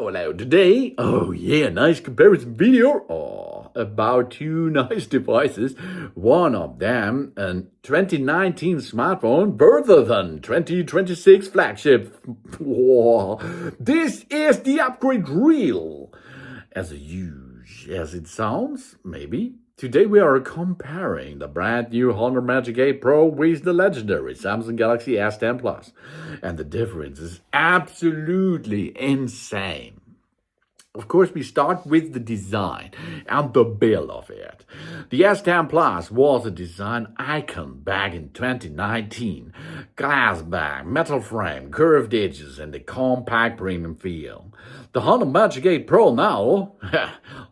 Hello, today, nice comparison video about two nice devices. One of them, a 2019 smartphone, further than 2026 flagship. Whoa. This is the upgrade reel. As huge as it sounds, maybe. Today we are comparing the brand new Honor Magic 8 Pro with the legendary Samsung Galaxy S10 Plus. And the difference is absolutely insane. Of course, we start with the design and the build of it. The S10 Plus was a design icon back in 2019. Glass back, metal frame, curved edges, and the compact premium feel. The Honor Magic 8 Pro now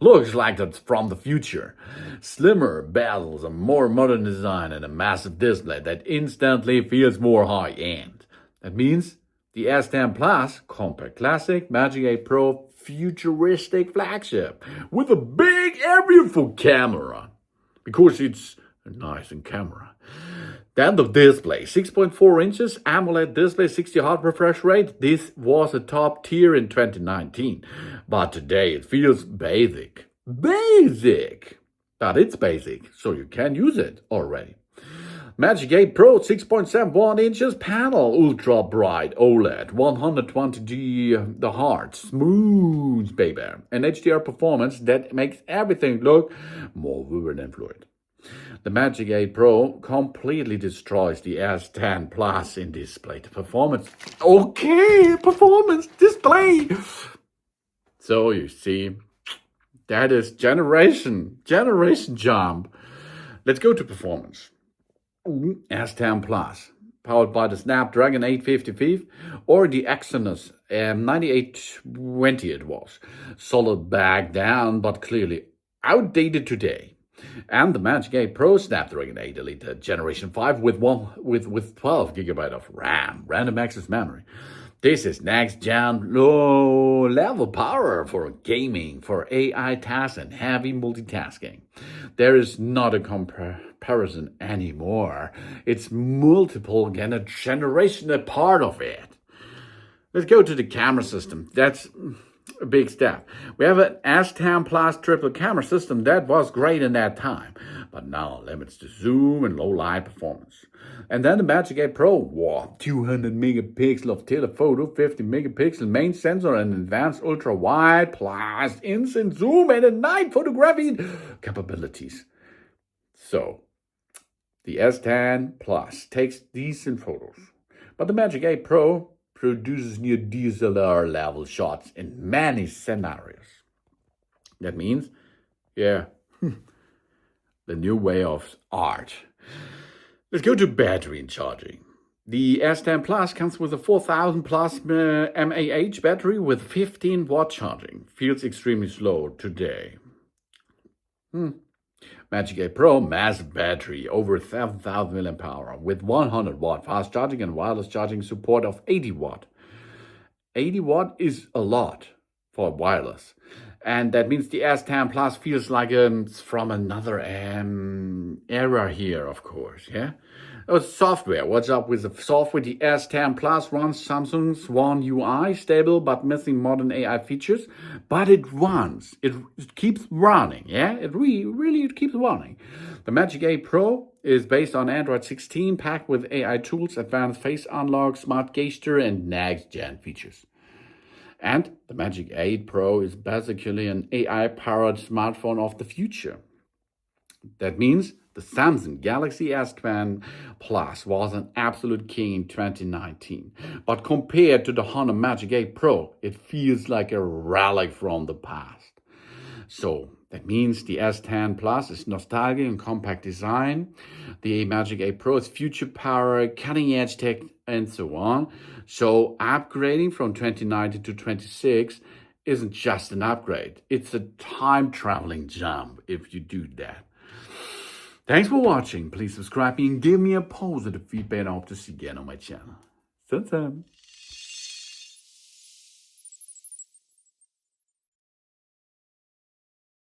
looks like it's from the future. Slimmer bezels, a more modern design, and a massive display that instantly feels more high-end. That means the S10 Plus, compact classic, Magic 8 Pro, futuristic flagship with a big and beautiful camera, because it's nice in camera. Then the display, 6.4 inches AMOLED display, 60 Hz refresh rate. This was a top tier in 2019, but today it feels basic. But it's basic, so you can use it already. Magic 8 Pro 6.71 inches panel, ultra bright OLED, 120 Hz, smooth baby, and HDR performance that makes everything look more vivid and fluid. The Magic 8 Pro completely destroys the S10 Plus in display performance. Performance display. So you see, that is generation jump. Let's go to performance. S10 Plus, powered by the Snapdragon 855 or the Exynos 9820 it was. Solid back down, but clearly outdated today. And the Magic 8 Pro Snapdragon 8 Elite Generation 5 with 12 GB of RAM, random access memory. This is next-gen low-level power for gaming, for AI tasks and heavy multitasking. There is not a comparison anymore. It's multiple and a generation apart of it. Let's go to the camera system. That's a big step. We have an S10 Plus triple camera system that was great in that time, but now limits the zoom and low light performance. And then the Magic 8 Pro, 200 megapixel of telephoto, 50 megapixel main sensor, and advanced ultra wide plus instant zoom and a night photography capabilities. So the S10 Plus takes decent photos, but the Magic 8 Pro produces near DSLR level shots in many scenarios. That means, the new way of art. Let's go to battery and charging. The S10 Plus comes with a 4000 plus mAh battery with 15 watt charging. Feels extremely slow today. Magic 8 Pro, massive battery, over 7,000 mAh with 100 watt fast charging and wireless charging support of 80 watt. 80 watt is a lot for wireless. And that means the S10 Plus feels like it's from another era here, of course, software. What's up with the software? The S10 Plus runs Samsung's One UI, stable but missing modern AI features. But it runs. It keeps running, It really keeps running. The Magic 8 Pro is based on Android 16, packed with AI tools, advanced face unlock, smart gesture, and next-gen features. And the Magic 8 Pro is basically an AI-powered smartphone of the future. That means the Samsung Galaxy S10 Plus was an absolute king in 2019. But compared to the Honor Magic 8 Pro, it feels like a relic from the past. So that means the S10 Plus is nostalgic and compact design. The Magic 8 Pro is future power, cutting edge tech, and so on. So upgrading from 2019 to 26 isn't just an upgrade. It's a time traveling jump if you do that. Thanks for watching. Please subscribe and give me a positive feedback. I hope to see you again on my channel. Sun.